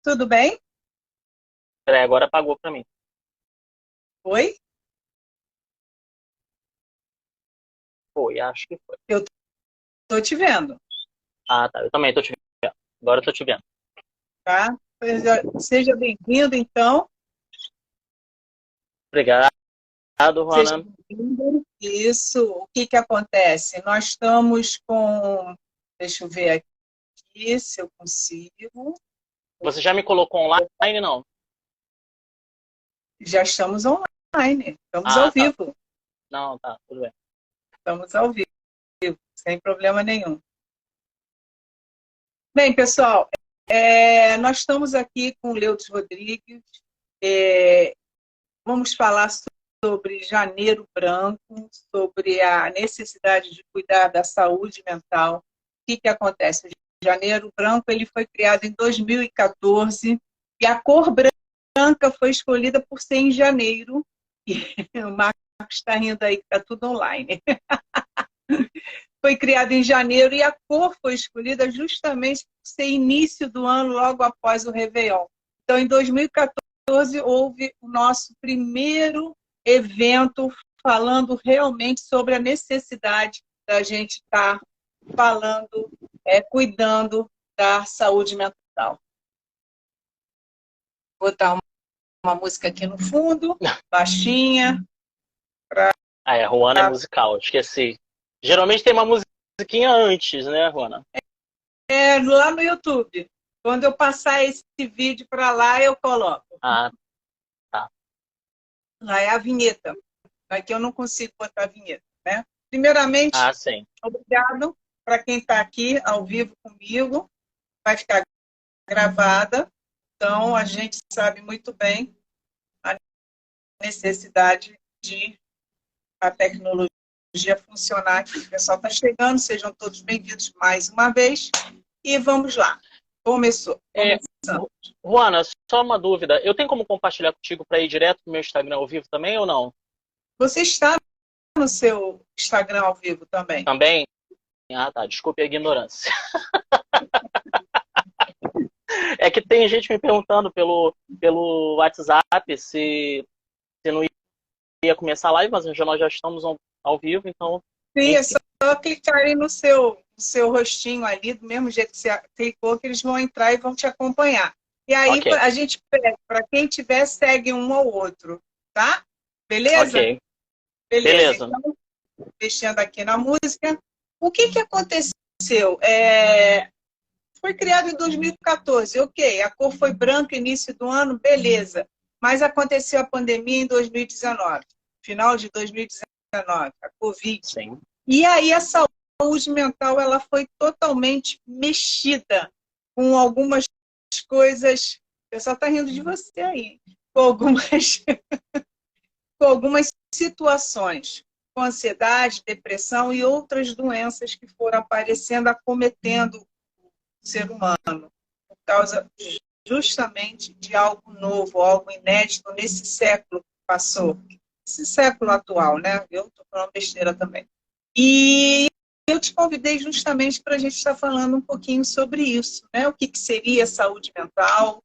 Tudo bem? Peraí, agora apagou pra mim. Oi? Foi, acho que foi. Eu tô te vendo, Ah, tá. Eu também tô te vendo. Agora eu tô te vendo. tá? Seja bem-vindo, então. Obrigado, Seja Juana. bem-vindo. Isso. O que que acontece? Nós estamos com... Deixa eu ver aqui se eu consigo. Você já me colocou online, não? Já estamos online. Estamos ao Ah, tá. vivo. Não, tá. Tudo bem. Estamos ao vivo, sem problema nenhum. Bem, pessoal, nós estamos aqui com o Leudes Rodrigues. É, Vamos falar sobre Janeiro Branco, sobre a necessidade de cuidar da saúde mental. O que que acontece? O Janeiro Branco ele foi criado em 2014 e a cor branca foi escolhida por ser em janeiro. E o Marcos está rindo aí, que está tudo online. Foi criado em janeiro e a cor foi escolhida justamente por ser início do ano, logo após o Réveillon. Então, em 2014, houve o nosso primeiro evento falando realmente sobre a necessidade da gente estar falando, cuidando da saúde mental. Vou botar uma música aqui no fundo, baixinha. Ah, é. Juana é musical. Esqueci. Geralmente tem uma musiquinha antes, né, Juana? Lá no YouTube. Quando eu passar esse vídeo para lá, eu coloco. Ah, tá. Lá é a vinheta. Aqui eu não consigo botar a vinheta, né? Primeiramente, Ah, sim. obrigado para quem está aqui ao vivo comigo. Vai ficar gravada. Então, a gente sabe muito bem a necessidade de a tecnologia funcionar aqui. O pessoal está chegando, sejam todos bem-vindos mais uma vez. E vamos lá. Começou. É, Começando. Juana, só uma dúvida. Eu tenho como compartilhar contigo para ir direto pro meu Instagram ao vivo também ou não? Você está no seu Instagram ao vivo também? Também? Ah, tá. Desculpe a ignorância. É que tem gente me perguntando pelo WhatsApp se não ia começar a live, mas nós já estamos ao vivo, então, Sim, é enfim. só clicar aí no seu rostinho ali, do mesmo jeito que você clicou, que eles vão entrar e vão te acompanhar. E aí Ok, a gente pede, para quem tiver, segue um ao outro, tá? Beleza? ok. Beleza. Beleza. Então, mexendo aqui na música, o que que aconteceu? Foi criado em 2014, ok, a cor foi branca, início do ano, beleza. Mas aconteceu a pandemia em 2019, final de 2019, a Covid. Sim. E aí a saúde mental ela foi totalmente mexida com algumas coisas. O pessoal está rindo de você aí. Com algumas, com algumas situações, com ansiedade, depressão e outras doenças que foram aparecendo, acometendo o ser humano, por causa justamente de algo novo, algo inédito nesse século que passou, esse século atual, né? Eu estou falando besteira também. E eu te convidei justamente para a gente estar falando um pouquinho sobre isso, né? O que, que seria saúde mental,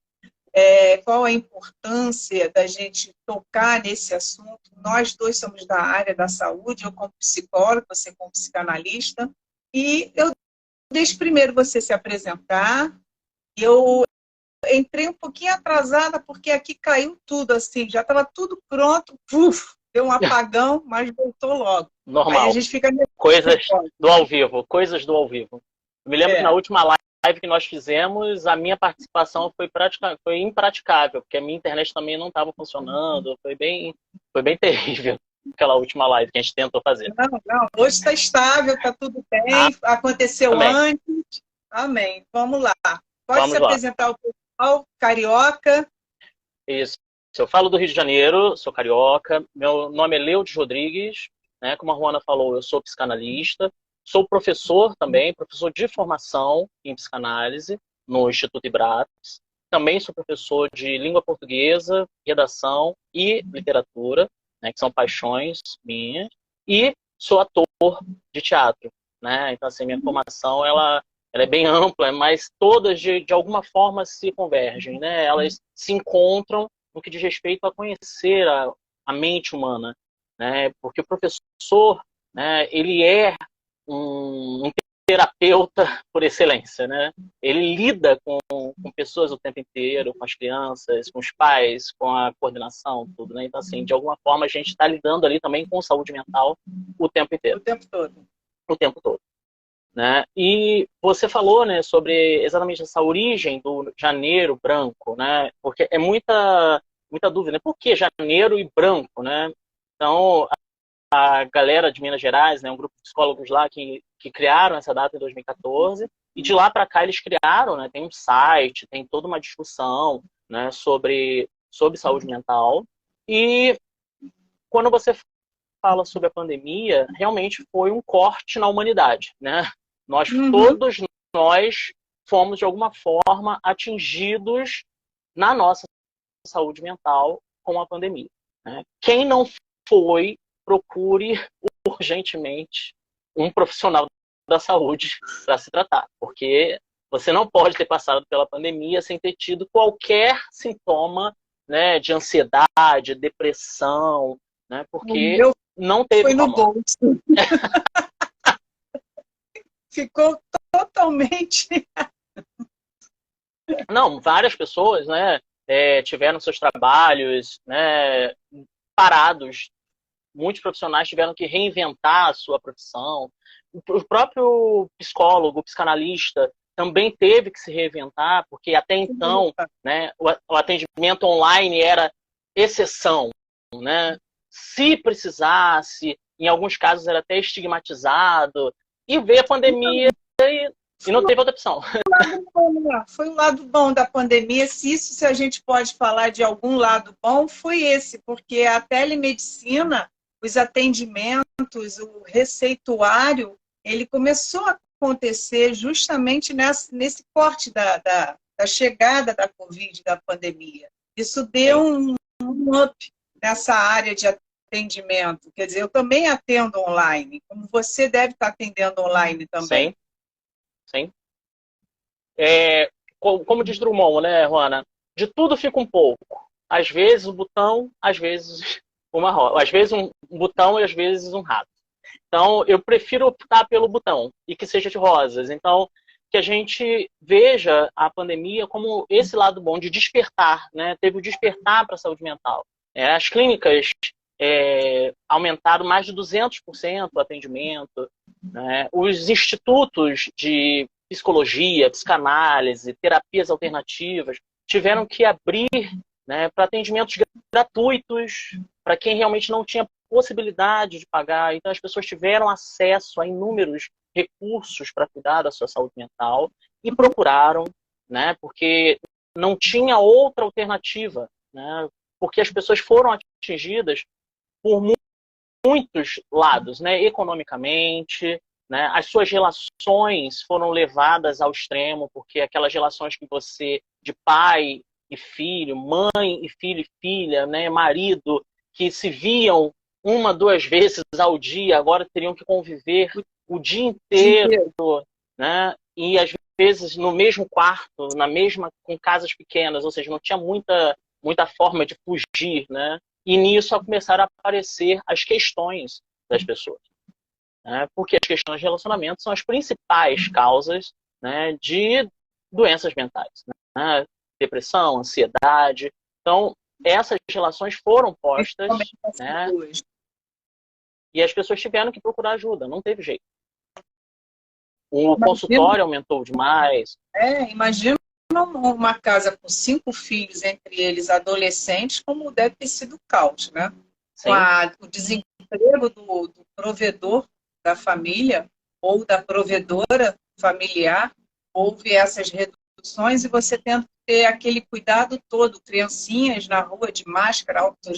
qual a importância da gente tocar nesse assunto. Nós dois somos da área da saúde, eu como psicólogo, você como psicanalista, e eu deixo primeiro você se apresentar. Eu entrei um pouquinho atrasada porque aqui caiu tudo assim, já estava tudo pronto, puf, deu um apagão, mas voltou logo. Aí a Normal. gente fica Coisas nervoso. do ao vivo. Coisas do ao vivo. Eu me lembro que na É. última live que nós fizemos, a minha participação foi impraticável, porque a minha internet também não estava funcionando. Foi bem terrível aquela última live que a gente tentou fazer. Não, não, hoje está estável, está tudo bem, aconteceu Amém. antes. Amém. Vamos lá. Pode se Vamos lá. apresentar ao pessoal, carioca. Isso. Eu falo do Rio de Janeiro, sou carioca. Meu nome é Leudes Rodrigues, né? Como a Juana falou, eu sou psicanalista. Sou professor também, professor de formação em psicanálise no Instituto Ibrates. Também sou professor de língua portuguesa, redação e literatura, né? Que são paixões minhas. E sou ator de teatro, né? Então, assim, minha formação, ela ela é bem ampla, mas todas de alguma forma se convergem, né? Elas se encontram no que diz respeito a conhecer a mente humana, né? Porque o professor, né, ele é um terapeuta por excelência, né? Ele lida com pessoas o tempo inteiro, com as crianças, com os pais, com a coordenação, tudo, né? Então, assim, de alguma forma a gente está lidando ali também com saúde mental o tempo inteiro. O tempo todo. O tempo todo. Né? E você falou, né, sobre exatamente essa origem do janeiro branco, né? Porque é muita dúvida, né? Por que janeiro e branco, né? Então, a galera de Minas Gerais, né, um grupo de psicólogos lá que criaram essa data em 2014, e de lá para cá eles criaram, né, tem um site, tem toda uma discussão, né, sobre saúde mental. E quando você fala sobre a pandemia, realmente foi um corte na humanidade, né? Todos nós fomos, de alguma forma, atingidos na nossa saúde mental com a pandemia, né? Quem não foi, procure urgentemente um profissional da saúde para se tratar, porque você não pode ter passado pela pandemia sem ter tido qualquer sintoma, né, de ansiedade, depressão, né? Porque não teve foi no bolso. Ficou totalmente... Não, várias pessoas, né, tiveram seus trabalhos, né, parados. Muitos profissionais tiveram que reinventar a sua profissão. O próprio psicólogo, psicanalista, também teve que se reinventar, porque até então, né, o atendimento online era exceção, né? Se precisasse, em alguns casos era até estigmatizado, e veio a pandemia e não teve outra opção. Foi o lado bom da pandemia. Se a gente pode falar de algum lado bom, foi esse, porque a telemedicina, os atendimentos, o receituário, ele começou a acontecer justamente nesse corte da chegada da Covid, da pandemia. Isso deu um up nessa área de atendimento. Quer dizer, eu também atendo online, como você deve estar atendendo online também. Sim. Como diz Drummond, né, Juana? De tudo fica um pouco. Às vezes um botão, às vezes uma roda. Às vezes um botão e às vezes um rato. Então, eu prefiro optar pelo botão e que seja de rosas. Então, que a gente veja a pandemia como esse lado bom de despertar, né? Teve o despertar para a saúde mental. As clínicas aumentaram mais de 200% o atendimento, né? Os institutos de psicologia, psicanálise, terapias alternativas tiveram que abrir, né, para atendimentos gratuitos para quem realmente não tinha possibilidade de pagar. Então as pessoas tiveram acesso a inúmeros recursos para cuidar da sua saúde mental e procuraram, né, porque não tinha outra alternativa, né, porque as pessoas foram atingidas por muitos lados, né, economicamente, né, as suas relações foram levadas ao extremo, porque aquelas relações que você, de pai e filho, mãe e filho e filha, né, marido, que se viam uma, duas vezes ao dia, agora teriam que conviver o dia inteiro, né, e às vezes no mesmo quarto, com casas pequenas, ou seja, não tinha muita forma de fugir, né, e nisso começaram a aparecer as questões das pessoas. Porque as questões de relacionamento são as principais causas, né, de doenças mentais, né? Depressão, ansiedade. Então, essas relações foram postas, né, e as pessoas tiveram que procurar ajuda, não teve jeito. O consultório aumentou demais. Imagina uma casa com 5 filhos, entre eles adolescentes, como deve ter sido o caos, né? Com o desemprego do provedor da família ou da provedora familiar, houve essas reduções e você tendo que ter aquele cuidado todo, criancinhas na rua de máscara, álcool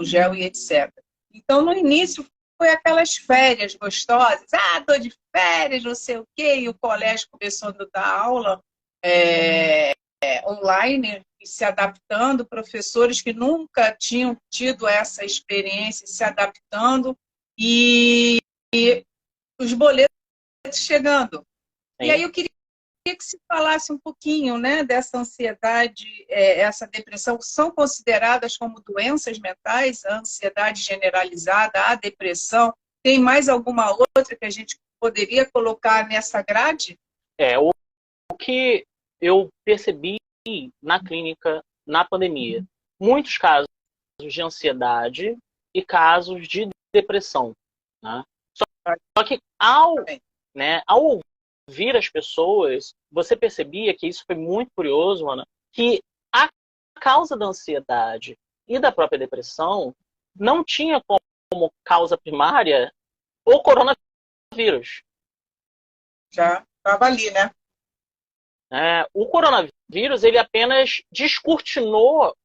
gel e etc. Então, no início, foi aquelas férias gostosas, tô de férias, não sei o quê, e o colégio começou a dar aula online, e se adaptando, professores que nunca tinham tido essa experiência, se adaptando, e os boletos chegando. E aí eu queria que se falasse um pouquinho, né, dessa ansiedade, essa depressão, são consideradas como doenças mentais, a ansiedade generalizada, a depressão. Tem mais alguma outra que a gente poderia colocar nessa grade? O que eu percebi na clínica, na pandemia, muitos casos de ansiedade e casos de depressão, né? Só que ao ouvir as pessoas, você percebia que isso foi muito curioso, Ana, que a causa da ansiedade e da própria depressão não tinha como causa primária o coronavírus. Já estava ali, né? O coronavírus, ele apenas descortinou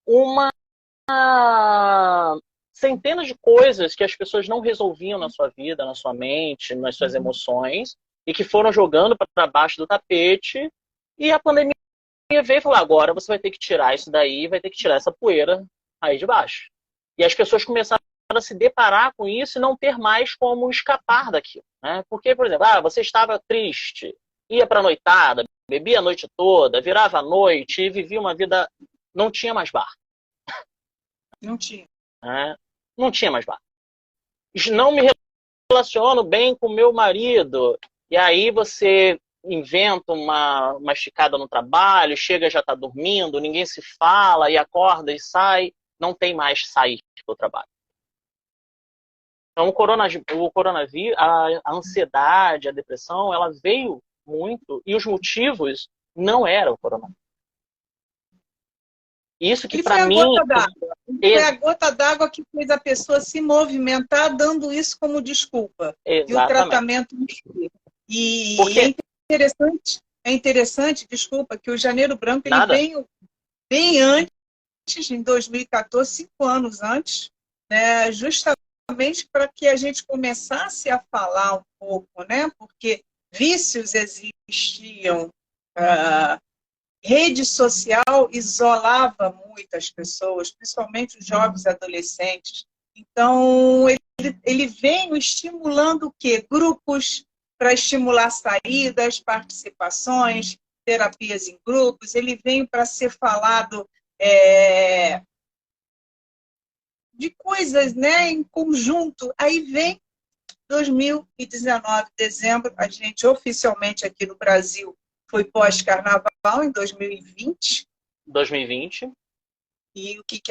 uma centenas de coisas que as pessoas não resolviam na sua vida, na sua mente, nas suas emoções, e que foram jogando para baixo do tapete, e a pandemia veio e falou, agora você vai ter que tirar isso daí, vai ter que tirar essa poeira aí de baixo. E as pessoas começaram a se deparar com isso e não ter mais como escapar daquilo, né? Porque, por exemplo, você estava triste, ia para a noitada, bebia a noite toda, virava a noite e vivia uma vida... Não tinha mais bar. Não tinha. Não tinha mais bar. Não me relaciono bem com meu marido. E aí você inventa uma esticada no trabalho, chega já está dormindo, ninguém se fala e acorda e sai. Não tem mais sair do trabalho. Então o coronavírus, a ansiedade, a depressão, ela veio muito e os motivos não eram o coronavírus. Isso que para mim... Foi a gota d'água que fez a pessoa se movimentar, dando isso como desculpa. Exatamente. E o tratamento... E porque... é interessante, desculpa, que o Janeiro Branco ele veio bem antes, em 2014, 5 anos antes, né, justamente para que a gente começasse a falar um pouco, né, porque vícios existiam, rede social isolava muitas pessoas, principalmente os jovens adolescentes. Então, ele vem estimulando o quê? Grupos para estimular saídas, participações, terapias em grupos. Ele vem para ser falado de coisas, né, em conjunto. Aí vem 2019, dezembro, a gente oficialmente aqui no Brasil foi pós-carnaval, em 2020. 2020. E o que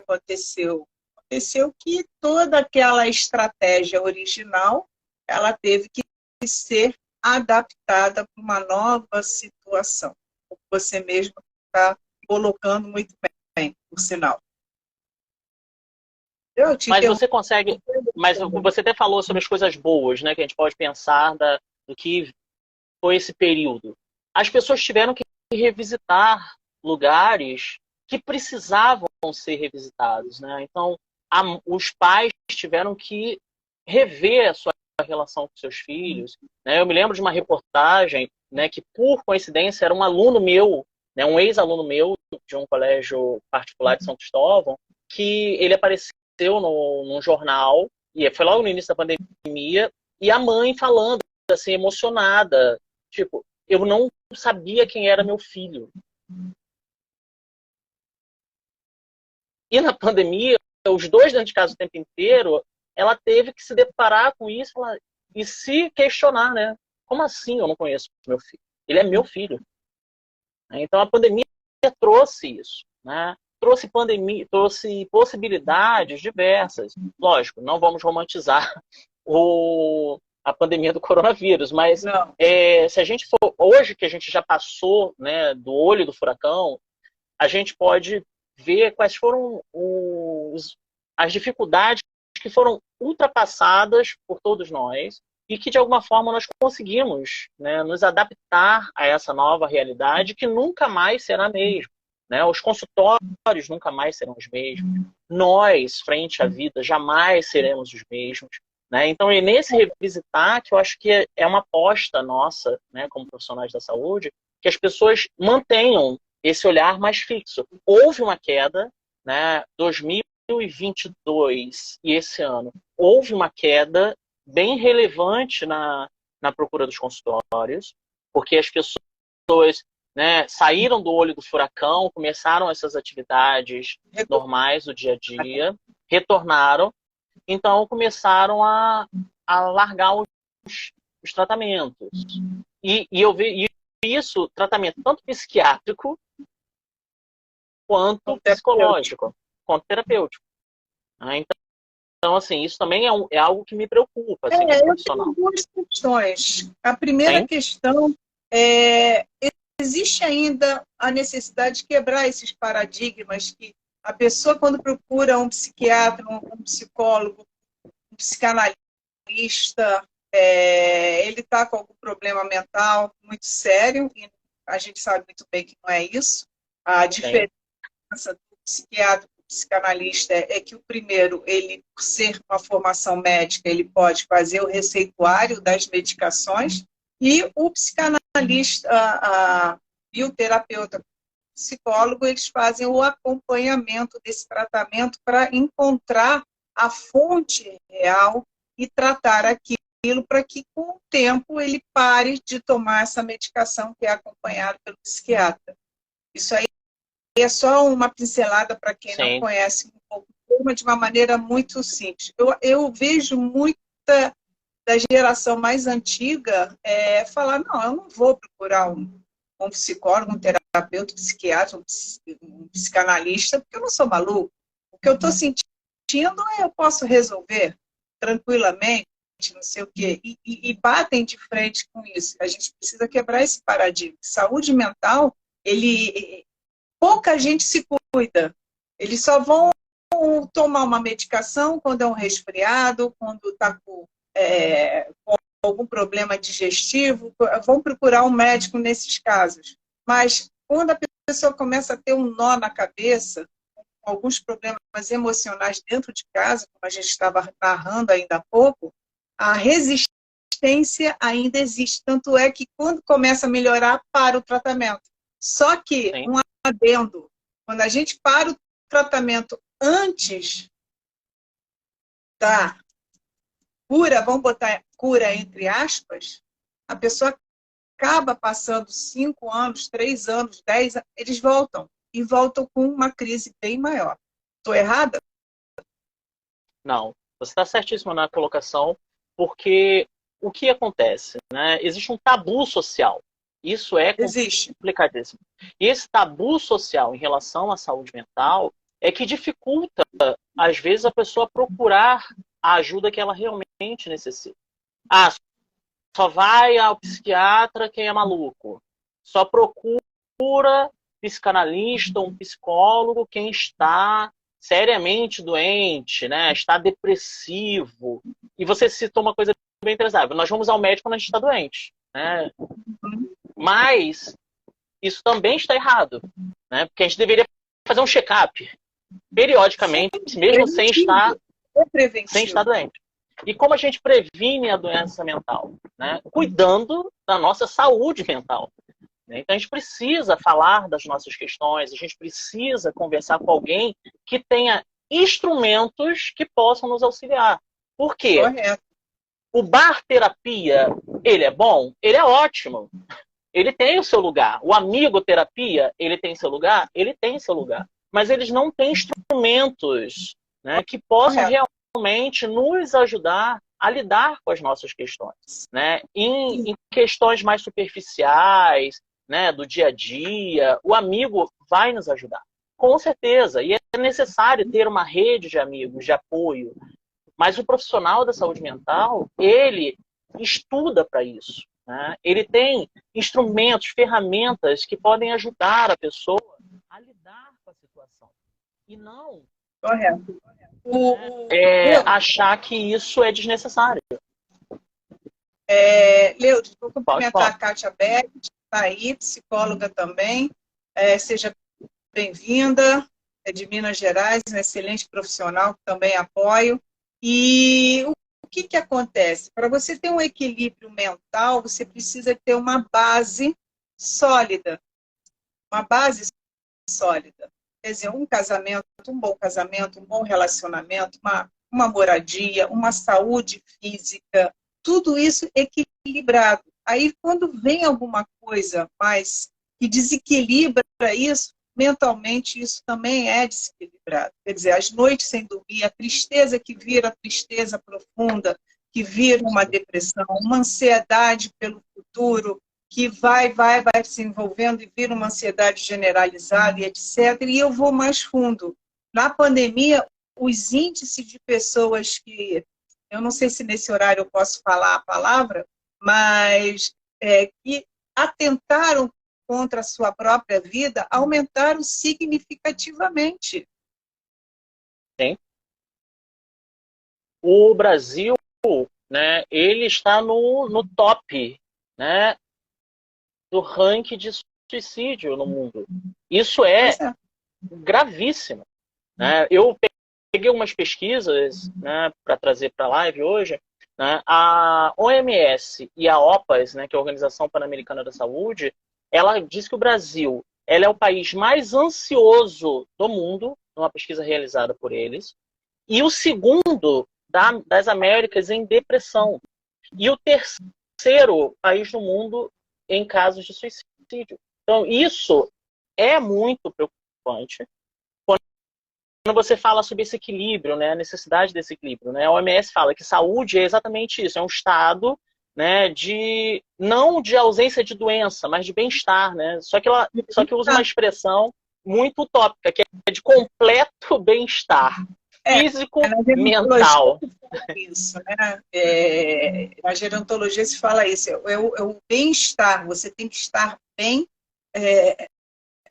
aconteceu? Aconteceu que toda aquela estratégia original, ela teve que ser adaptada para uma nova situação. Você mesmo está colocando muito bem, por sinal. Mas você consegue... Mas você até falou sobre as coisas boas, né, que a gente pode pensar do que foi esse período. As pessoas tiveram que revisitar lugares que precisavam ser revisitados, né? Então, os pais tiveram que rever a sua relação com seus filhos, né? Eu me lembro de uma reportagem, né, que, por coincidência, era um aluno meu, né, um ex-aluno meu de um colégio particular de São Cristóvão, que ele apareceu num jornal, e foi logo no início da pandemia, e a mãe falando, assim, emocionada, tipo, eu não sabia quem era meu filho. E na pandemia, os dois dentro de casa o tempo inteiro, ela teve que se deparar com isso e se questionar, né? Como assim eu não conheço meu filho? Ele é meu filho. Então a pandemia trouxe isso, né? Trouxe possibilidades diversas. Lógico, não vamos romantizar a pandemia do coronavírus, mas se a gente for, hoje que a gente já passou, né, do olho do furacão, a gente pode ver quais foram as dificuldades que foram ultrapassadas por todos nós e que, de alguma forma, nós conseguimos, né, nos adaptar a essa nova realidade que nunca mais será a mesma. Né? Os consultórios nunca mais serão os mesmos. Nós, frente à vida, jamais seremos os mesmos. Né? Então, é nesse revisitar que eu acho que é uma aposta nossa, né, como profissionais da saúde, que as pessoas mantenham esse olhar mais fixo. Houve uma queda, né, 2022 e esse ano, houve uma queda bem relevante na procura dos consultórios, porque as pessoas, né, saíram do olho do furacão, começaram essas atividades normais do dia a dia, retornaram, então começaram a largar os tratamentos. E eu vejo isso, tratamento tanto psiquiátrico quanto psicológico, quanto terapêutico. Então, assim, isso também é algo que me preocupa, assim, como profissional. Eu tenho duas questões. A primeira questão é: existe ainda a necessidade de quebrar esses paradigmas que a pessoa, quando procura um psiquiatra, um psicólogo, um psicanalista, ele está com algum problema mental muito sério, e a gente sabe muito bem que não é isso. A diferença do psiquiatra e do psicanalista é que o primeiro, ele, por ser uma formação médica, ele pode fazer o receituário das medicações, e o psicanalista e o terapeuta psicólogo, eles fazem o acompanhamento desse tratamento para encontrar a fonte real e tratar aquilo para que, com o tempo, ele pare de tomar essa medicação que é acompanhada pelo psiquiatra. Isso aí é só uma pincelada para quem não conhece um pouco, de uma maneira muito simples. Eu vejo muita da geração mais antiga falar: não, eu não vou procurar um psicólogo, um terapeuta, um psiquiatra, um psicanalista, porque eu não sou maluco. O que eu estou sentindo eu posso resolver tranquilamente, não sei o quê, e batem de frente com isso. A gente precisa quebrar esse paradigma. Saúde mental, pouca gente se cuida. Eles só vão tomar uma medicação quando é um resfriado, quando está com algum problema digestivo, vão procurar um médico nesses casos. Mas quando a pessoa começa a ter um nó na cabeça, alguns problemas emocionais dentro de casa, como a gente estava narrando ainda há pouco, a resistência ainda existe. Tanto é que, quando começa a melhorar, para o tratamento. Só que, um adendo, quando a gente para o tratamento antes da cura, vamos botar cura entre aspas, a pessoa acaba passando 5 anos, 3 anos, 10 anos, eles voltam. E voltam com uma crise bem maior. Estou errada? Não, você está certíssima na colocação, porque o que acontece? Né? Existe um tabu social. Isso é complicadíssimo. E esse tabu social em relação à saúde mental é que dificulta, às vezes, a pessoa procurar a ajuda que ela realmente necessita. Só vai ao psiquiatra quem é maluco. Só procura psicanalista, um psicólogo, quem está seriamente doente, né? Está depressivo. E você citou uma coisa bem interessante. Nós vamos ao médico quando a gente está doente, né? Mas isso também está errado, né? Porque a gente deveria fazer um check-up periodicamente, mesmo sem estar doente. E como a gente previne a doença mental? Né? Cuidando da nossa saúde mental. Então, a gente precisa falar das nossas questões, a gente precisa conversar com alguém que tenha instrumentos que possam nos auxiliar. Por quê? Correto. O bar terapia, ele é bom? Ele é ótimo. Ele tem o seu lugar. O amigo terapia, ele tem seu lugar? Ele tem seu lugar. Mas eles não têm instrumentos, né, que possam realmente nos ajudar a lidar com as nossas questões. Né? Em questões mais superficiais, né, do dia a dia, o amigo vai nos ajudar. Com certeza. E é necessário ter uma rede de amigos, de apoio. Mas o profissional da saúde mental, ele estuda para isso. Né? Ele tem instrumentos, ferramentas que podem ajudar a pessoa a lidar com a situação. E não achar que isso é desnecessário. Leudes, vou cumprimentar a Kátia Beck, que está aí, psicóloga também. Seja bem-vinda, é de Minas Gerais, um excelente profissional que também apoio. E o que acontece? Para você ter um equilíbrio mental, você precisa ter uma base sólida. Uma base sólida. Quer dizer, um casamento, um bom casamento, um bom relacionamento, uma moradia, uma saúde física, tudo isso equilibra desequilibrado. Aí, quando vem alguma coisa mais que desequilibra isso, mentalmente isso também é desequilibrado. Quer dizer, as noites sem dormir, a tristeza que vira tristeza profunda, que vira uma depressão, uma ansiedade pelo futuro, que vai se envolvendo e vira uma ansiedade generalizada e etc. E eu vou mais fundo. Na pandemia, os índices de pessoas que, eu não sei se nesse horário eu posso falar a palavra, mas que atentaram contra a sua própria vida, aumentaram significativamente. Sim. O Brasil, né, ele está no top, né, do ranking de suicídio no mundo. Isso é gravíssimo. Né? Eu peguei umas pesquisas, né, para trazer para a live hoje. Né? A OMS e a OPAS, né, que é a Organização Pan-Americana da Saúde, ela diz que o Brasil ela é o país mais ansioso do mundo, numa pesquisa realizada por eles, e o segundo das Américas em depressão, e o terceiro país no mundo em casos de suicídio. Então, isso é muito preocupante. Quando você fala sobre esse equilíbrio, né, a necessidade desse equilíbrio, né, a OMS fala que saúde é exatamente isso, é um estado, né, não de ausência de doença, mas de bem-estar, né? Só que usa uma expressão muito utópica, que é de completo bem-estar físico, mental. Isso, né? Na gerontologia se fala isso, é o bem-estar, você tem que estar bem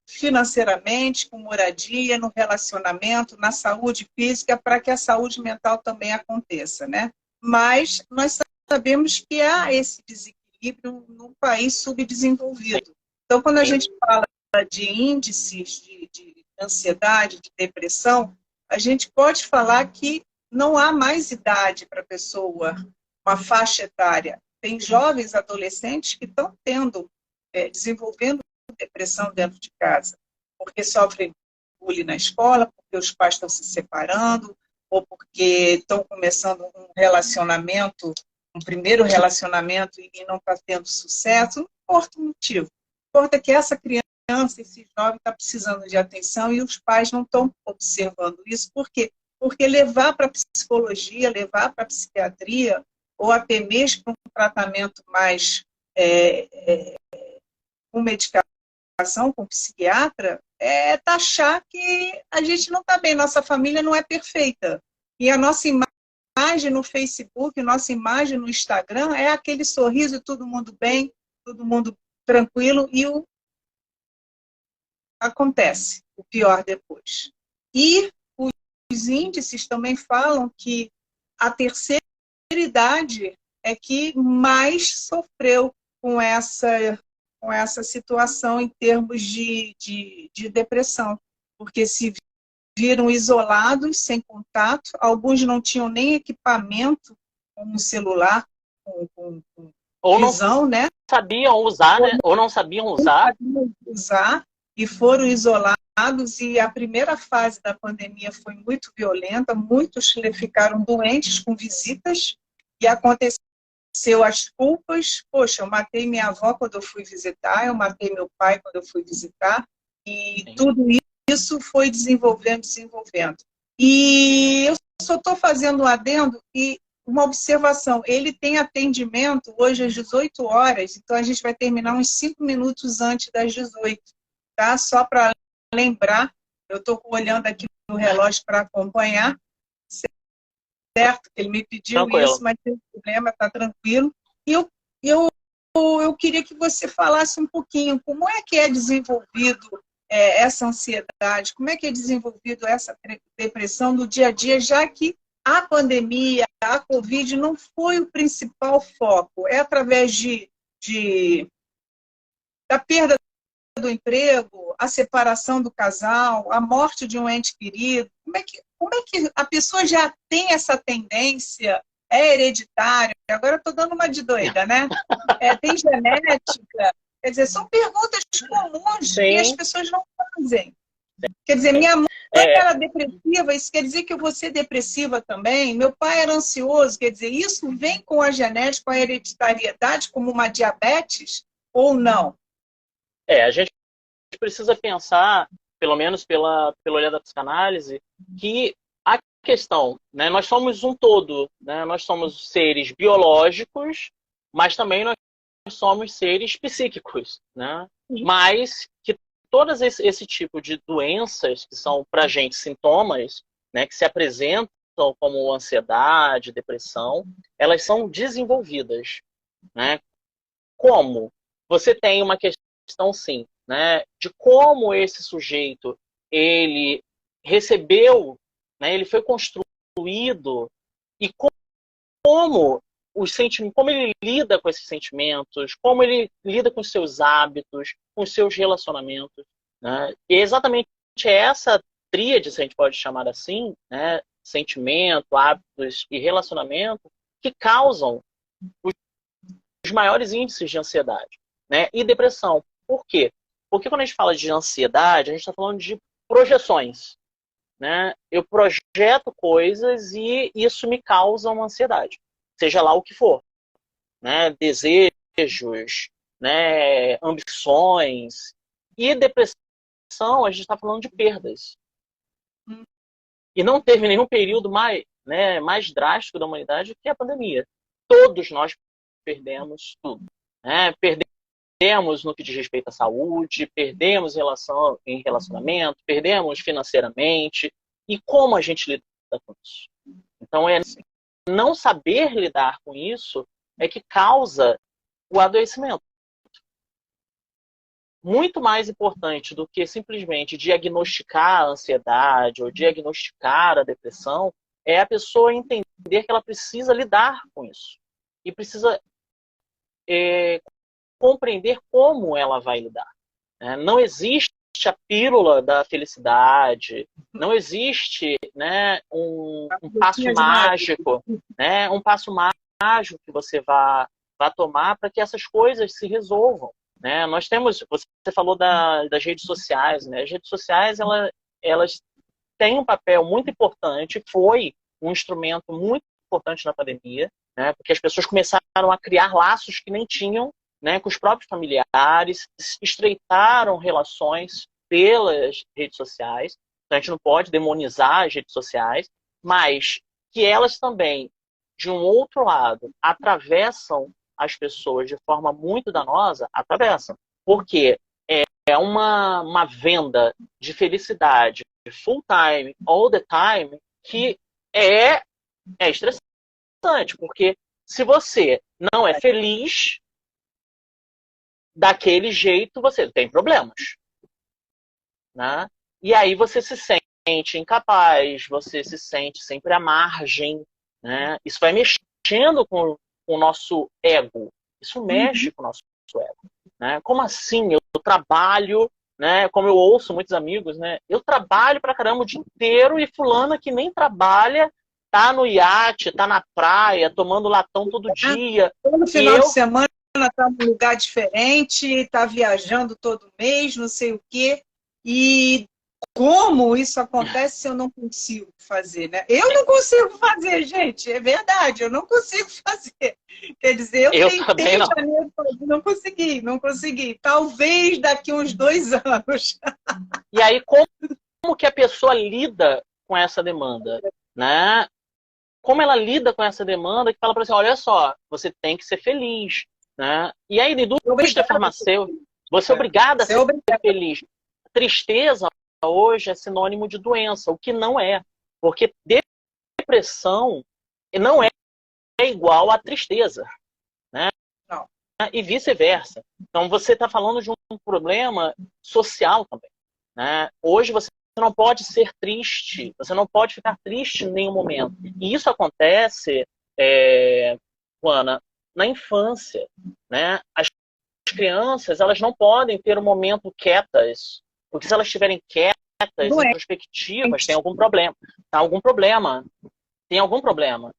financeiramente, com moradia, no relacionamento, na saúde física, para que a saúde mental também aconteça, né? Mas nós sabemos que há esse desequilíbrio num país subdesenvolvido. Então, quando a gente fala de índices de ansiedade, de depressão, a gente pode falar que não há mais idade para a pessoa, uma faixa etária. Tem jovens adolescentes que estão desenvolvendo depressão dentro de casa, porque sofrem bullying na escola, porque os pais estão se separando, ou porque estão começando um primeiro relacionamento e não está tendo sucesso, não importa o motivo. Importa que essa criança, esse jovem está precisando de atenção e os pais não estão observando isso. Por quê? Porque levar para a psicologia, levar para a psiquiatria, ou até mesmo para um tratamento mais com medicação, com psiquiatra, taxar que a gente não está bem, nossa família não é perfeita. E a nossa imagem no Facebook, nossa imagem no Instagram é aquele sorriso, todo mundo bem, todo mundo tranquilo, e acontece o pior depois. E os índices também falam que a terceira idade é que mais sofreu com essa situação em termos de depressão, porque se viram isolados, sem contato, alguns não tinham nem equipamento, como celular, com visão, né? Sabiam usar, né? Ou não sabiam usar. E foram isolados, e a primeira fase da pandemia foi muito violenta, muitos ficaram doentes com visitas, e aconteceu as culpas, poxa, eu matei minha avó quando eu fui visitar, eu matei meu pai quando eu fui visitar, e sim, tudo isso foi desenvolvendo. E eu só estou fazendo um adendo e uma observação, ele tem atendimento hoje às 18 horas, então a gente vai terminar uns 5 minutos antes das 18, tá? Só para lembrar, eu estou olhando aqui no relógio para acompanhar, certo? Ele me pediu tranquilo. Isso, mas não tem problema, está tranquilo. E eu queria que você falasse um pouquinho como é que é desenvolvido essa ansiedade, como é que é desenvolvido essa depressão no dia a dia, já que a pandemia, a Covid não foi o principal foco, é através da perda do emprego, a separação do casal, a morte de um ente querido. Como é que a pessoa já tem essa tendência? É hereditário? Agora eu estou dando uma de doida, né? Tem genética? Quer dizer, são perguntas comuns que as pessoas não fazem. Quer dizer, minha mãe era depressiva, isso quer dizer que eu vou ser depressiva também? Meu pai era ansioso, quer dizer, isso vem com a genética, com a hereditariedade, como uma diabetes, ou não? A gente precisa pensar, pelo menos pelo olhar da psicanálise, que a questão, né, nós somos um todo, né, nós somos seres biológicos, mas também nós somos seres psíquicos, né? Mas que todas esse tipo de doenças que são para a gente sintomas, né, que se apresentam como ansiedade, depressão, elas são desenvolvidas, né? Como? Você tem uma questão, sim, né, de como esse sujeito ele recebeu, né, ele foi construído e como os sentimentos, como ele lida com esses sentimentos, como ele lida com os seus hábitos, com os seus relacionamentos, né? E é exatamente essa tríade, se a gente pode chamar assim, né, sentimento, hábitos e relacionamento, que causam os maiores índices de ansiedade, né, e depressão. Por quê? Porque quando a gente fala de ansiedade, a gente está falando de projeções, né? Eu projeto coisas e isso me causa uma ansiedade, seja lá o que for, né? Desejos, né? Ambições. E depressão, a gente está falando de perdas. E não teve nenhum período mais, né, mais drástico da humanidade que a pandemia. Todos nós perdemos tudo, né? Perdemos no que diz respeito à saúde, perdemos em relacionamento, perdemos financeiramente. E como a gente lida com isso? Então, não saber lidar com isso é que causa o adoecimento. Muito mais importante do que simplesmente diagnosticar a ansiedade ou diagnosticar a depressão é a pessoa entender que ela precisa lidar com isso. E precisa compreender como ela vai lidar. Não existe a pílula da felicidade, não existe, né, um passo mágico, né, um passo mágico que você vá tomar para que essas coisas se resolvam. Né? Nós temos, você falou das redes sociais, né? As redes sociais elas têm um papel muito importante, foi um instrumento muito importante na pandemia, né? Porque as pessoas começaram a criar laços que nem tinham, né, com os próprios familiares, estreitaram relações pelas redes sociais. Então, a gente não pode demonizar as redes sociais, mas que elas também, de um outro lado, atravessam as pessoas de forma muito danosa, atravessam. Porque é uma venda de felicidade full time, all the time, que é estressante. Porque se você não é feliz daquele jeito, você tem problemas. Né? E aí você se sente incapaz, você se sente sempre à margem. Né? Isso vai mexendo com o nosso ego. Isso mexe com o nosso ego. Né? Como assim? Eu trabalho, né? Como eu ouço muitos amigos, né? Eu trabalho pra caramba o dia inteiro e fulana que nem trabalha tá no iate, tá na praia, tomando latão todo dia. Todo final de semana tá num lugar diferente, tá viajando todo mês, não sei o quê. E como isso acontece se eu não consigo fazer, né? Eu não consigo fazer, gente, é verdade, eu não consigo fazer. Quer dizer, eu tentei em janeiro, não consegui. Talvez daqui uns 2 anos. E aí, como que a pessoa lida com essa demanda, né? Como ela lida com essa demanda que fala para você, olha só, você tem que ser feliz, né? E aí, indústria farmacêutica, você é obrigada a ser feliz. Tristeza hoje é sinônimo de doença, o que não é. Porque depressão não é igual a tristeza. Né? Não. E vice-versa. Então, você está falando de um problema social também. Né? Hoje, você não pode ser triste. Você não pode ficar triste em nenhum momento. E isso acontece, Juana, na infância. Né? As crianças, elas não podem ter um momento quietas. Porque se elas estiverem quietas, introspectivas, tem algum problema. Tem algum problema.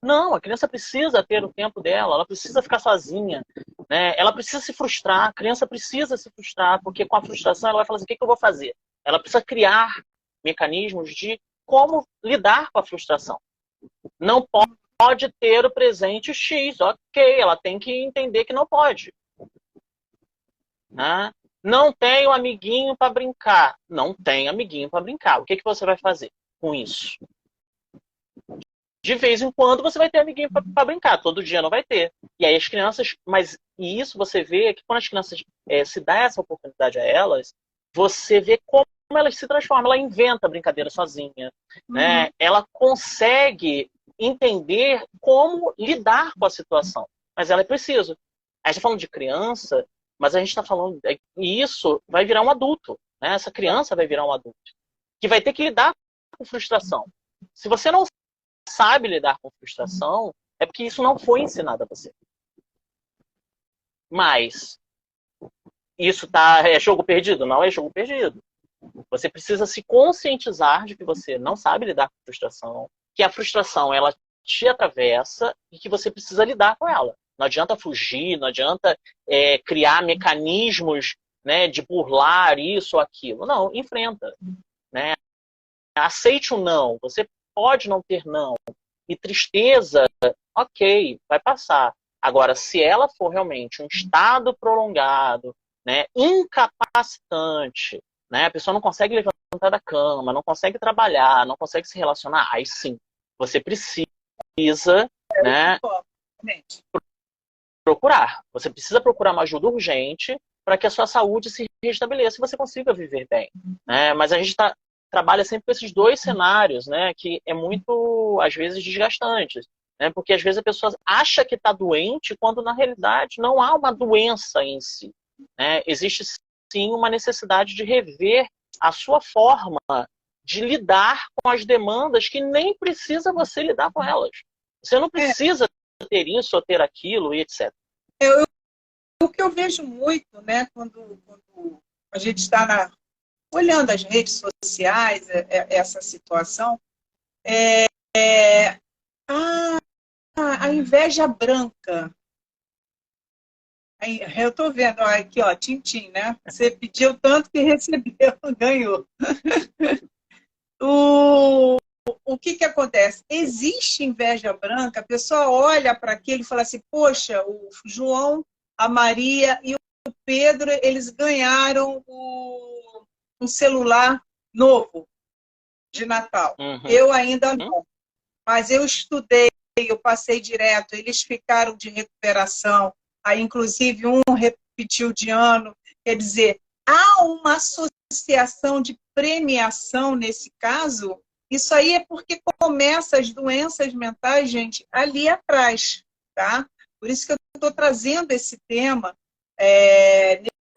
Não, a criança precisa ter o tempo dela, ela precisa ficar sozinha, né? Ela precisa se frustrar, a criança precisa se frustrar, porque com a frustração ela vai falar assim, o que eu vou fazer? Ela precisa criar, mecanismos de como lidar com a frustração. Não pode ter o presente X, ok, ela tem que entender que não pode. Né? Não tenho amiguinho para brincar. Não tem amiguinho para brincar. O que você vai fazer com isso? De vez em quando você vai ter amiguinho para brincar. Todo dia não vai ter. E aí as crianças... E isso você vê que quando as crianças se dá essa oportunidade a elas, você vê como elas se transformam. Ela inventa brincadeira sozinha. Né? Ela consegue entender como lidar com a situação. Mas ela é preciso. A gente está falando de criança, mas a gente está falando... E isso vai virar um adulto. Né? Essa criança vai virar um adulto. Que vai ter que lidar com frustração. Se você não sabe lidar com frustração, é porque isso não foi ensinado a você. Mas isso é jogo perdido? Não é jogo perdido. Você precisa se conscientizar de que você não sabe lidar com frustração, que a frustração ela te atravessa e que você precisa lidar com ela. Não adianta fugir, não adianta criar mecanismos, né, de burlar isso ou aquilo. Não, enfrenta. Né? Aceite o não. Você pode não ter não. E tristeza, ok, vai passar. Agora, se ela for realmente um estado prolongado, né, incapacitante, né, a pessoa não consegue levantar da cama, não consegue trabalhar, não consegue se relacionar, aí sim, você precisa, né, procurar. Você precisa procurar uma ajuda urgente para que a sua saúde se restabeleça e você consiga viver bem. Né? Mas a gente trabalha sempre com esses dois cenários, né, que é muito, às vezes, desgastante. Né? Porque, às vezes, a pessoa acha que está doente, quando, na realidade, não há uma doença em si. Né? Existe, sim, uma necessidade de rever a sua forma de lidar com as demandas que nem precisa você lidar com elas. Você não precisa ter isso ou ter aquilo e etc. O que eu vejo muito, né, quando a gente está olhando as redes sociais, essa situação, a inveja branca. Eu estou vendo, aqui, ó, Tintim, né? Você pediu tanto que recebeu, ganhou. O que acontece? Existe inveja branca, a pessoa olha para aquilo e fala assim, poxa, o João, a Maria e o Pedro, eles ganharam um celular novo de Natal. Eu ainda não. Mas eu estudei, eu passei direto, eles ficaram de recuperação, aí inclusive um repetiu de ano. Quer dizer, há uma associação de premiação nesse caso. Isso aí é porque começa as doenças mentais, gente, ali atrás, tá? Por isso que eu estou trazendo esse tema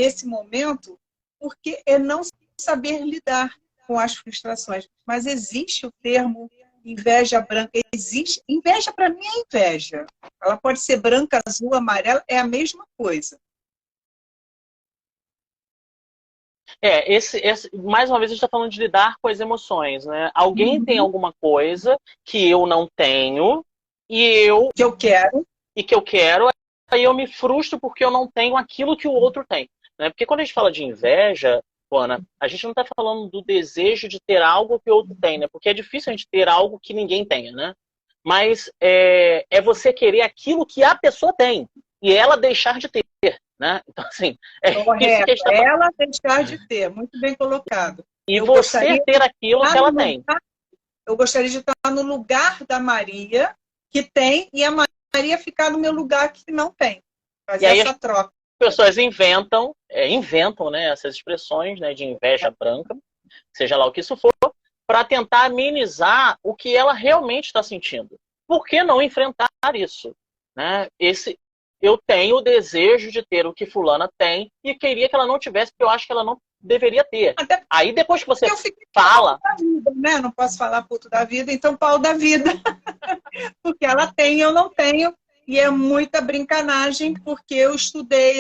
nesse momento, porque é não saber lidar com as frustrações. Mas existe o termo inveja branca. Existe. Inveja, para mim, é inveja. Ela pode ser branca, azul, amarela, é a mesma coisa. Mais uma vez, a gente está falando de lidar com as emoções, né? Alguém tem alguma coisa que eu não tenho que eu quero, aí eu me frustro porque eu não tenho aquilo que o outro tem. Né? Porque quando a gente fala de inveja, Ana, a gente não está falando do desejo de ter algo que o outro tem, né? Porque é difícil a gente ter algo que ninguém tenha, né? Mas é você querer aquilo que a pessoa tem e ela deixar de ter. Né? Então, assim, isso que está ela deixar de ter, muito bem colocado. E você ter aquilo que ela tem. Eu gostaria de estar no lugar da Maria, que tem, e a Maria ficar no meu lugar que não tem. Fazer essa troca. As pessoas inventam, né, essas expressões, né, de inveja branca, seja lá o que isso for, para tentar amenizar o que ela realmente está sentindo. Por que não enfrentar isso? Né? Eu tenho o desejo de ter o que fulana tem e queria que ela não tivesse, porque eu acho que ela não deveria ter. Aí depois que você fala... Da vida, né? Não posso falar puto da vida, então pau da vida. Porque ela tem, eu não tenho. E é muita brincanagem, porque eu estudei,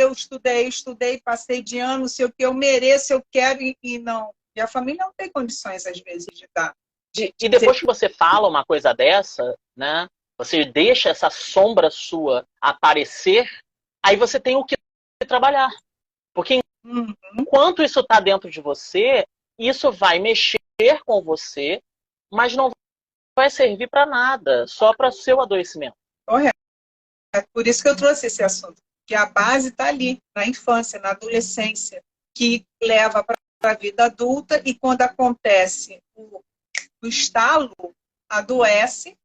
passei de ano, sei o que eu mereço, eu quero e não. E a família não tem condições, às vezes, de dar. E depois que você fala uma coisa dessa, né? Você deixa essa sombra sua aparecer, aí você tem o que trabalhar. Porque enquanto isso está dentro de você, isso vai mexer com você, mas não vai servir para nada, só para seu adoecimento. Correto. É por isso que eu trouxe esse assunto, que a base está ali, na infância, na adolescência, que leva para a vida adulta, e quando acontece o estalo, adoece,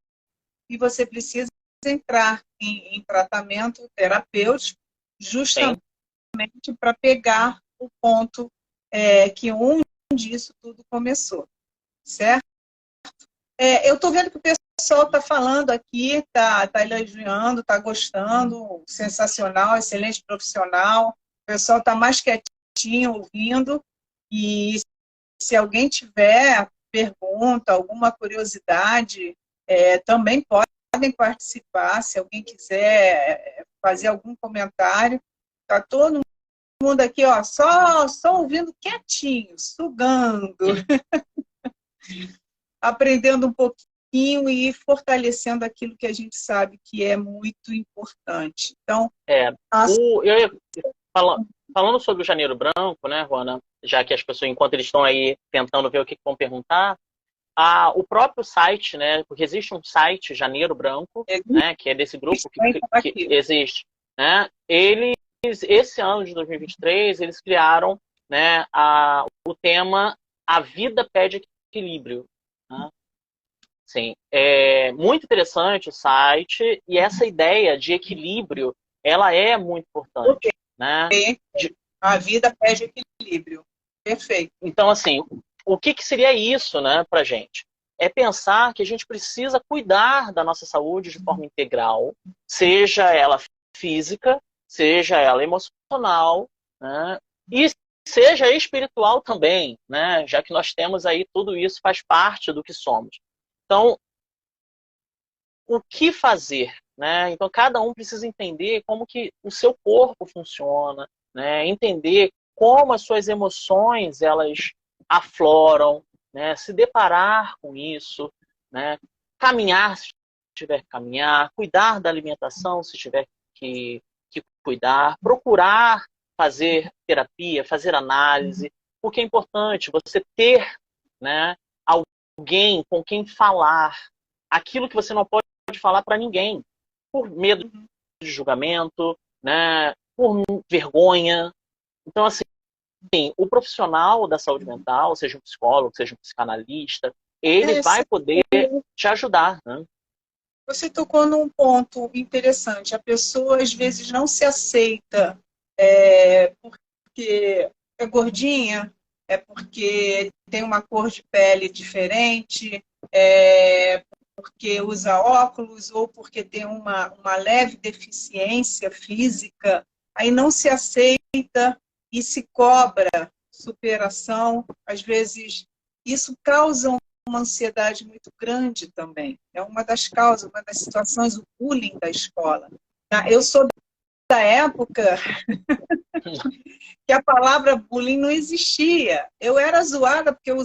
e você precisa entrar em tratamento terapêutico, justamente para pegar o ponto que onde isso tudo começou, certo? Eu estou vendo que o pessoal está falando aqui, está elogiando, está gostando, sensacional, excelente profissional. O pessoal está mais quietinho ouvindo. E se alguém tiver pergunta, alguma curiosidade, também podem participar. Se alguém quiser fazer algum comentário, está todo mundo aqui, ó, só ouvindo quietinho, sugando. Aprendendo um pouquinho e fortalecendo aquilo que a gente sabe que é muito importante. Então, falando sobre o Janeiro Branco, né, Juana, já que as pessoas, enquanto eles estão aí tentando ver o que vão perguntar, o próprio site, né, porque existe um site Janeiro Branco, né, que é desse grupo que existe, né, esse ano de 2023, eles criaram, né, o tema A Vida Pede Equilíbrio. Sim, é muito interessante o site, e essa ideia de equilíbrio, ela é muito importante, né? A vida pede equilíbrio. Perfeito. Então, assim, o que seria isso, né, pra gente? É pensar que a gente precisa cuidar da nossa saúde de forma integral, seja ela física, seja ela emocional, né? E seja espiritual também, né? Já que nós temos aí tudo isso faz parte do que somos. Então, o que fazer, né? Então, cada um precisa entender como que o seu corpo funciona, né? Entender como as suas emoções elas afloram, né? Se deparar com isso, né? Caminhar se tiver que caminhar, cuidar da alimentação se tiver que cuidar, procurar fazer terapia, fazer análise, porque é importante você ter, né, alguém com quem falar aquilo que você não pode falar para ninguém, por medo de julgamento, né, por vergonha. Então, assim, o profissional da saúde mental, seja um psicólogo, seja um psicanalista, ele vai poder te ajudar, né? Você tocou num ponto interessante. A pessoa, às vezes, não se aceita porque é gordinha, é porque tem uma cor de pele diferente, porque usa óculos ou porque tem uma leve deficiência física. Aí não se aceita e se cobra superação. Às vezes, isso causa uma ansiedade muito grande também. É uma das causas, uma das situações, o bullying da escola. Eu sou da época que a palavra bullying não existia. Eu era zoada porque eu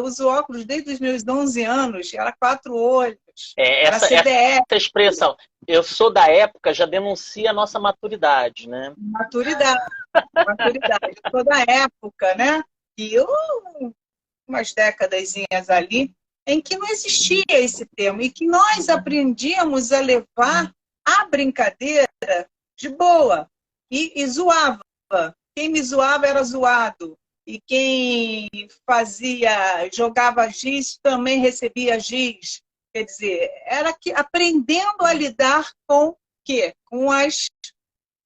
uso óculos desde os meus 11 anos, era 4 olhos, era CDF. Essa expressão, eu sou da época, já denuncia a nossa maturidade, né? Maturidade. Eu sou da época, né? E umas décadas ali, em que não existia esse termo e que nós aprendíamos a levar a brincadeira de boa e zoava. Quem me zoava era zoado. E quem jogava giz também recebia giz. Quer dizer, era aprendendo a lidar com o quê? Com as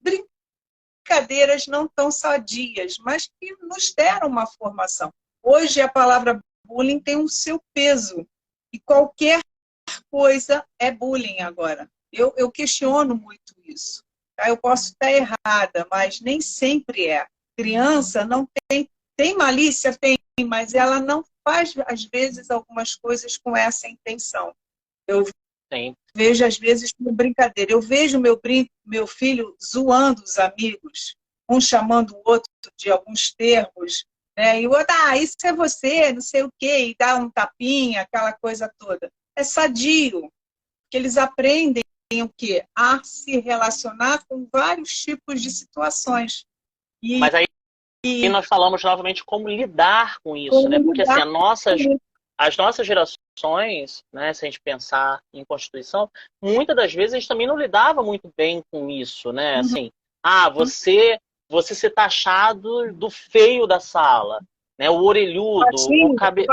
brincadeiras não tão sadias, mas que nos deram uma formação. Hoje a palavra bullying tem o seu peso. E qualquer coisa é bullying agora. Eu questiono muito isso. Eu posso estar errada, mas nem sempre é. Criança não tem malícia, tem, mas ela não faz, às vezes, algumas coisas com essa intenção. Eu vejo, às vezes, como brincadeira. Eu vejo meu filho zoando os amigos, um chamando o outro de alguns termos, né? E o outro, isso é você, não sei o quê, e dá um tapinha, aquela coisa toda. É sadio, que eles aprendem o quê? A se relacionar com vários tipos de situações. Mas aí E nós falamos novamente como lidar com isso, né? Porque assim, as nossas gerações, né, se a gente pensar em Constituição, muitas das vezes a gente também não lidava muito bem com isso, né? Assim, você ser taxado do feio da sala, né? O orelhudo, o cabelo.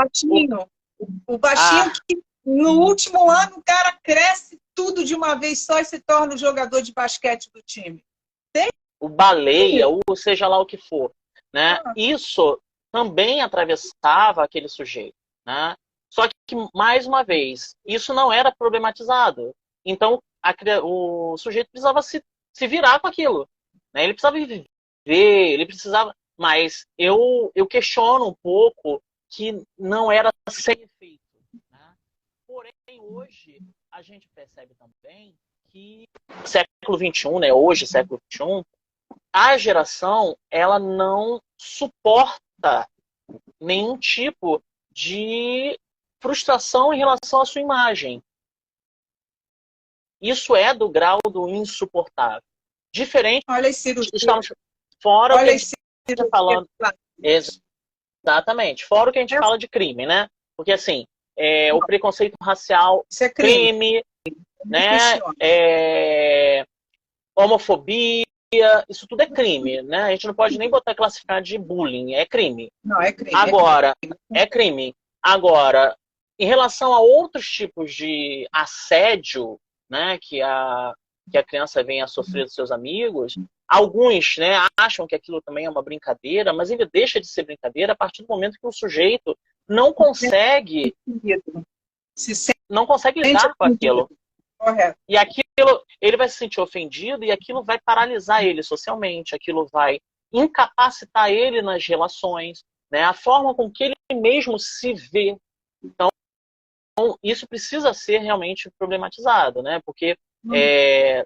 O baixinho que no último ano o cara cresce tudo de uma vez só e se torna o jogador de basquete do time. O baleia, ou seja lá o que for, né? Isso também atravessava aquele sujeito, né? Só que, mais uma vez, isso não era problematizado. Então, o sujeito precisava se virar com aquilo, né? Ele precisava viver, ele precisava... Mas eu questiono um pouco que não era sem efeito, né? Porém, hoje, a gente percebe também que século XXI, né? Hoje, século XXI, a geração, ela não suporta nenhum tipo de frustração em relação à sua imagem. Isso é do grau do insuportável. Diferente, olha Ciro, estamos fora olha o que a gente está falando. Exatamente. Fora o que a gente fala de crime, né? Porque, assim, o preconceito racial, isso é crime, né? Homofobia, isso tudo é crime, né? A gente não pode nem botar classificar de bullying, é crime. Não, é crime. Agora, é crime. Agora, em relação a outros tipos de assédio, né, que a criança vem a sofrer dos seus amigos, alguns, né, acham que aquilo também é uma brincadeira, mas ele deixa de ser brincadeira a partir do momento que o sujeito não consegue lidar com aquilo. Correto. E aquilo, ele vai se sentir ofendido e aquilo vai paralisar ele socialmente, aquilo vai incapacitar ele nas relações, né? A forma com que ele mesmo se vê. Então, isso precisa ser realmente problematizado, né? Porque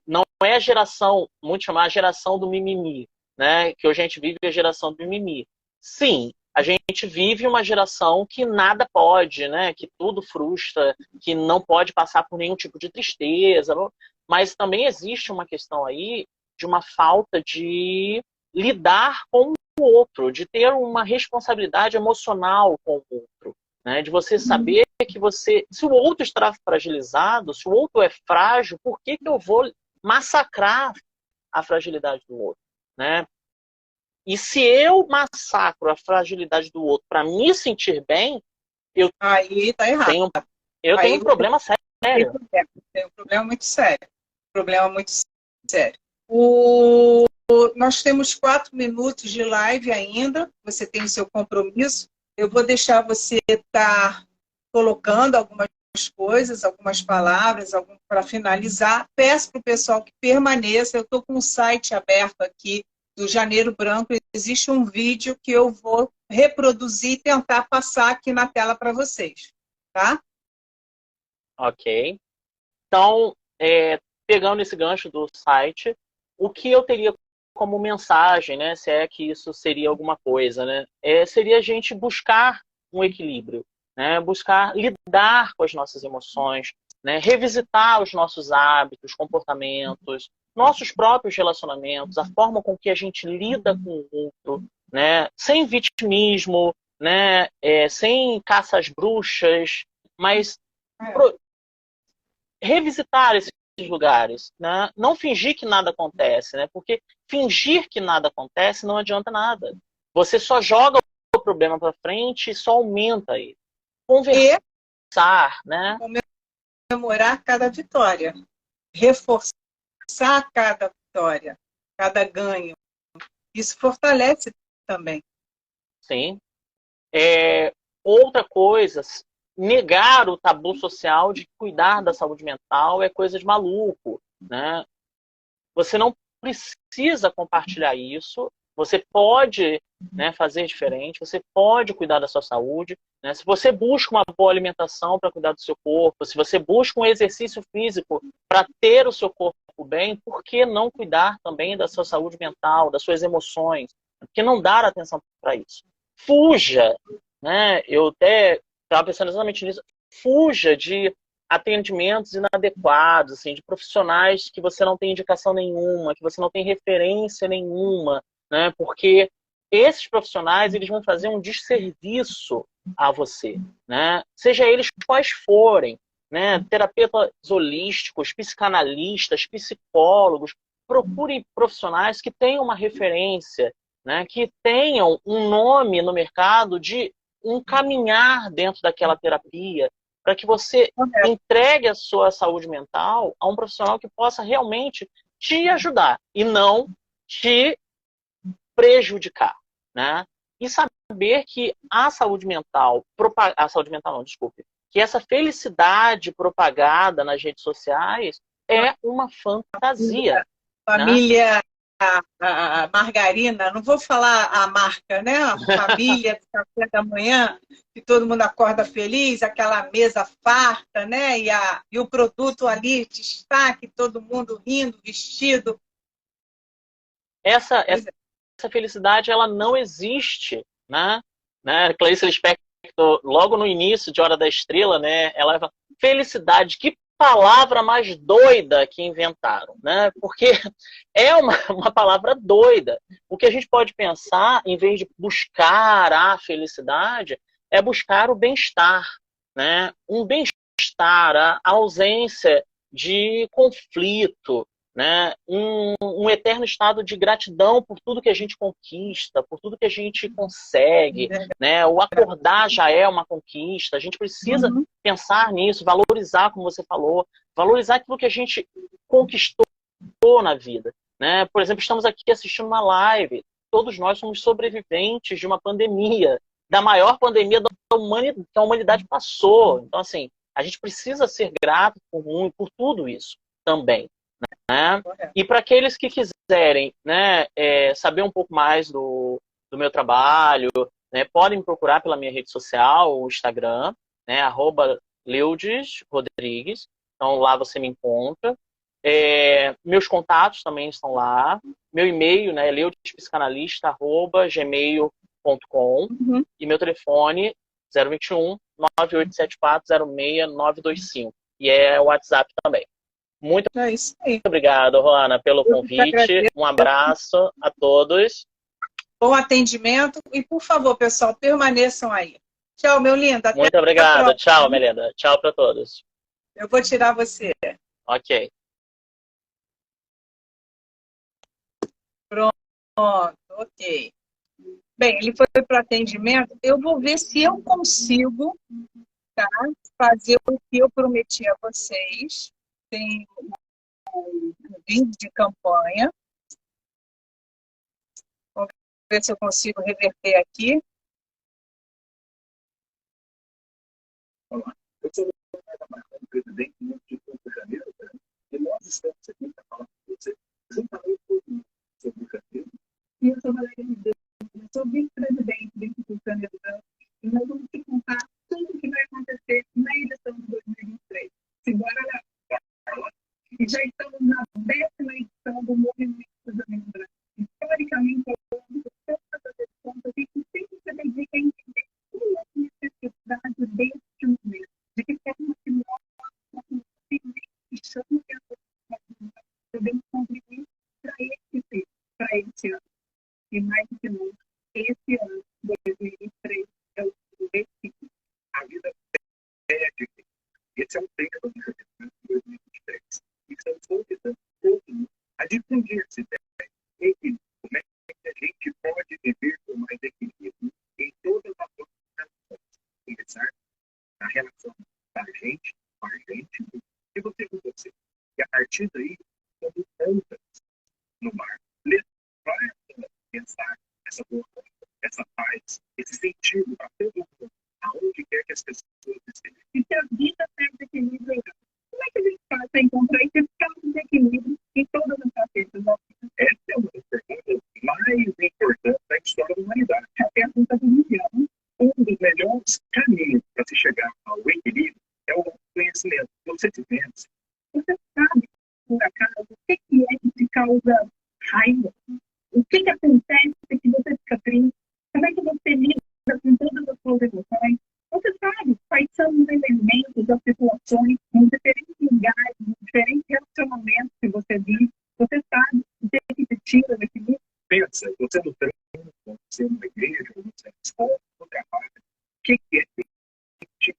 não é a geração, muito chamada a geração do mimimi, né? Que hoje a gente vive a geração do mimimi. Sim, a gente vive uma geração que nada pode, né? Que tudo frustra, que não pode passar por nenhum tipo de tristeza, mas também existe uma questão aí de uma falta de lidar com o outro, de ter uma responsabilidade emocional com o outro, né? De você saber que se o outro está fragilizado, se o outro é frágil, por que eu vou massacrar a fragilidade do outro, né? E se eu massacro a fragilidade do outro para me sentir bem, aí tá errado. Tenho um problema sério. Tem um problema muito sério. Nós temos 4 minutos de live ainda. Você tem o seu compromisso. Eu vou deixar você estar colocando algumas coisas, algumas palavras, para finalizar. Peço para o pessoal que permaneça. Eu estou com um site aberto aqui do Janeiro Branco. Existe um vídeo que eu vou reproduzir e tentar passar aqui na tela para vocês, tá? Ok. Então, pegando esse gancho do site, o que eu teria como mensagem, né, se é que isso seria alguma coisa, né, seria a gente buscar um equilíbrio, né, buscar lidar com as nossas emoções, né, revisitar os nossos hábitos, comportamentos, nossos próprios relacionamentos, a forma com que a gente lida com o outro, né, sem vitimismo, né, sem caça às bruxas, mas revisitar esses lugares, né? Não fingir que nada acontece, né? Porque fingir que nada acontece não adianta nada. Você só joga o problema para frente e só aumenta ele. Conversar, né? Comemorar cada vitória, reforçar cada vitória, cada ganho. Isso fortalece também. Sim. Outra coisa, negar o tabu social de cuidar da saúde mental é coisa de maluco, né? Você não precisa compartilhar isso, você pode, né, fazer diferente, você pode cuidar da sua saúde, né? Se você busca uma boa alimentação para cuidar do seu corpo, se você busca um exercício físico para ter o seu corpo bem, por que não cuidar também da sua saúde mental, das suas emoções? Por que não dar atenção para isso? Fuja, né? Eu até estava pensando exatamente nisso. Fuja de atendimentos inadequados, assim, de profissionais que você não tem indicação nenhuma, que você não tem referência nenhuma, né? Porque esses profissionais eles vão fazer um desserviço a você, né? Seja eles quais forem, né? Terapeutas holísticos, psicanalistas, psicólogos, procure profissionais que tenham uma referência, né? Que tenham um nome no mercado de um caminhar dentro daquela terapia, para que você entregue a sua saúde mental a um profissional que possa realmente te ajudar e não te prejudicar, né? E saber que a saúde mental não, desculpe, que essa felicidade propagada nas redes sociais é uma fantasia, né? Família a margarina, não vou falar a marca, né? A família do café da manhã, que todo mundo acorda feliz, aquela mesa farta, né? E o produto ali, destaque, todo mundo rindo, vestido. Essa felicidade, ela não existe, né? Clarice Lispector, logo no início de Hora da Estrela, né? Ela fala, felicidade, que palavra mais doida que inventaram, né? Porque é uma palavra doida. O que a gente pode pensar, em vez de buscar a felicidade, é buscar o bem-estar, né? Um bem-estar, a ausência de conflito, né? Um eterno estado de gratidão por tudo que a gente conquista, por tudo que a gente consegue, né? O acordar já é uma conquista. A gente precisa pensar nisso, valorizar, como você falou, valorizar aquilo que a gente conquistou na vida, né? Por exemplo, estamos aqui assistindo uma live. Todos nós somos sobreviventes de uma pandemia, da maior pandemia que a humanidade passou. Então, assim, a gente precisa ser grato por tudo isso também. Né? E para aqueles que quiserem, né, saber um pouco mais do meu trabalho, né, podem me procurar pela minha rede social, o Instagram, né, @LeudesRodrigues. Então lá você me encontra. Meus contatos também estão lá. Meu e-mail, né, leudespsicanalista@gmail.com. E meu telefone 021 9874 06925. E é o WhatsApp também. Muito obrigado, Roana, pelo convite. Um abraço a todos. Bom atendimento. E, por favor, pessoal, permaneçam aí. Tchau, meu lindo. Até muito obrigado. Tchau, Melinda. Tchau para todos. Eu vou tirar você. Ok. Pronto, ok. Bem, ele foi para o atendimento. Eu vou ver se eu consigo, tá, fazer o que eu prometi a vocês. Tem um vídeo de campanha. Vamos ver se eu consigo reverter aqui. Vamos lá. Eu sou o presidente do Rio de Janeiro, e nós estamos aqui para falar com você, juntamente com o Rio de Janeiro. E eu sou Valéria Ribeiro, eu sou vice-presidente do Rio de Janeiro, e nós vamos te contar tudo o que vai acontecer na edição de 2023. Simbora lá. E já estamos na 10ª edição do Movimento Cidadania Brasil. Historicamente, ao longo de todas as edições, a gente sempre se dedica a entender uma necessidade deste momento, de que forma que nós, que chamamos a podemos contribuir para esse ano. E mais do que nunca, esse ano, 2023, é o destino. A vida é difícil. Esse é o tema do 2023. E estamos convidando todos a difundir essa ideia. Como é que a gente pode viver com mais equilíbrio em todas as outras relações. Começar na relação da gente, com a gente, e você com você. E a partir daí, como ondas no mar, levar pensar essa boa coisa, essa paz, esse sentido para todo mundo, aonde quer que as pessoas estejam. E se a vida perde equilíbrio, como é que a gente faz para encontrar esse estado de equilíbrio em todas as facetas da vida? Essa é uma das perguntas mais importantes da história da humanidade. A pergunta do milhão. Um dos melhores caminhos para se chegar ao equilíbrio é o conhecimento. Você se vence. Você sabe, por acaso, o que é que te causa raiva? O que acontece que você fica triste? Como é que você lida com todas as suas emoções? Você sabe quais são os elementos, as situações, os diferentes lugares, os diferentes relacionamentos que você vive. Você sabe o que te tira daquilo? Pensa, você não tem ser uma igreja, ou ser uma escola, ou trabalho. O que é ter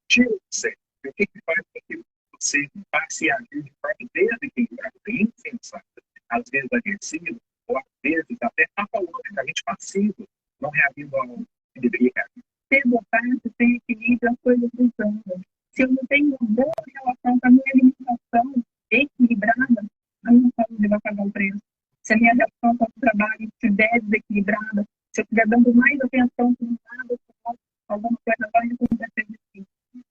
tira o sério? O que faz com que você passe a agir de forma desequilibrada, insensata, às vezes agressiva, ou às vezes até patologicamente passiva, não reagindo ao que deveria reagir? Ter vontade, ter equilíbrio, as coisas funcionam. Se eu não tenho uma boa relação com a minha alimentação equilibrada, a minha saúde vai pagar um preço. Se a minha relação com o trabalho estiver desequilibrada, se eu estiver dando mais atenção para um lado, alguma coisa vai acontecer assim.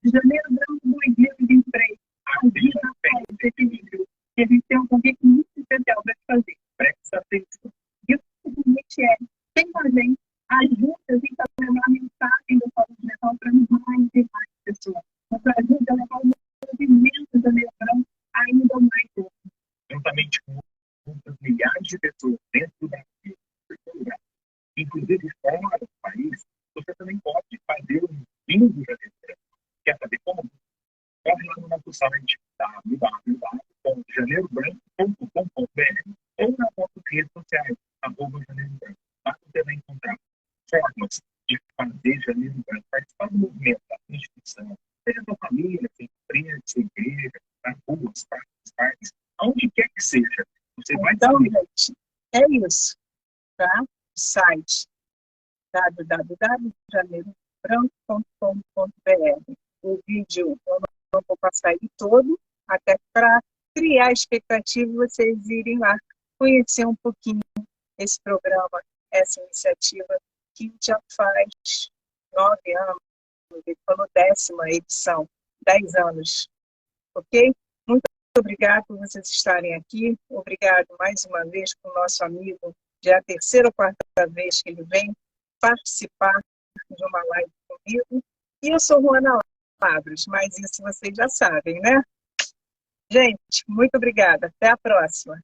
Janeiro branco 2023, a vida é esse equilíbrio. E a gente tem um convite muito especial para te fazer. Presta atenção. E o convite é, tem com a gente, ajuda a gente a levar a mensagem da saúde mental para mais e mais pessoas. Nos ajuda a levar o movimento do Janeiro branco ainda mais longe. Juntamente com outras milhares de pessoas dentro do Brasil, inclusive fora do país, você também pode fazer um vinho do Janeiro branco. Quer saber como? Corre lá no nosso site www.janeirobranco.com.br ou nas nossas redes sociais, @janeirobranco. Lá você vai encontrar formas de fazer Janeiro Branco, participar do movimento, da instituição, seja sua família, sua empresa, sua igreja, nas ruas, parques, aonde quer que seja. Você vai Então, gente, é isso, tá? O site www.janeirobranco.com.br. O vídeo eu não vou passar aí todo, até para criar expectativa e vocês irem lá conhecer um pouquinho esse programa, essa iniciativa que já faz 9 anos, estou no 10ª edição, 10 anos, ok? Muito obrigado por vocês estarem aqui, obrigado mais uma vez com o nosso amigo, já é a 3ª ou 4ª vez que ele vem participar de uma live comigo, e eu sou Ruana Lavros, mas isso vocês já sabem, né? Gente, muito obrigada, até a próxima.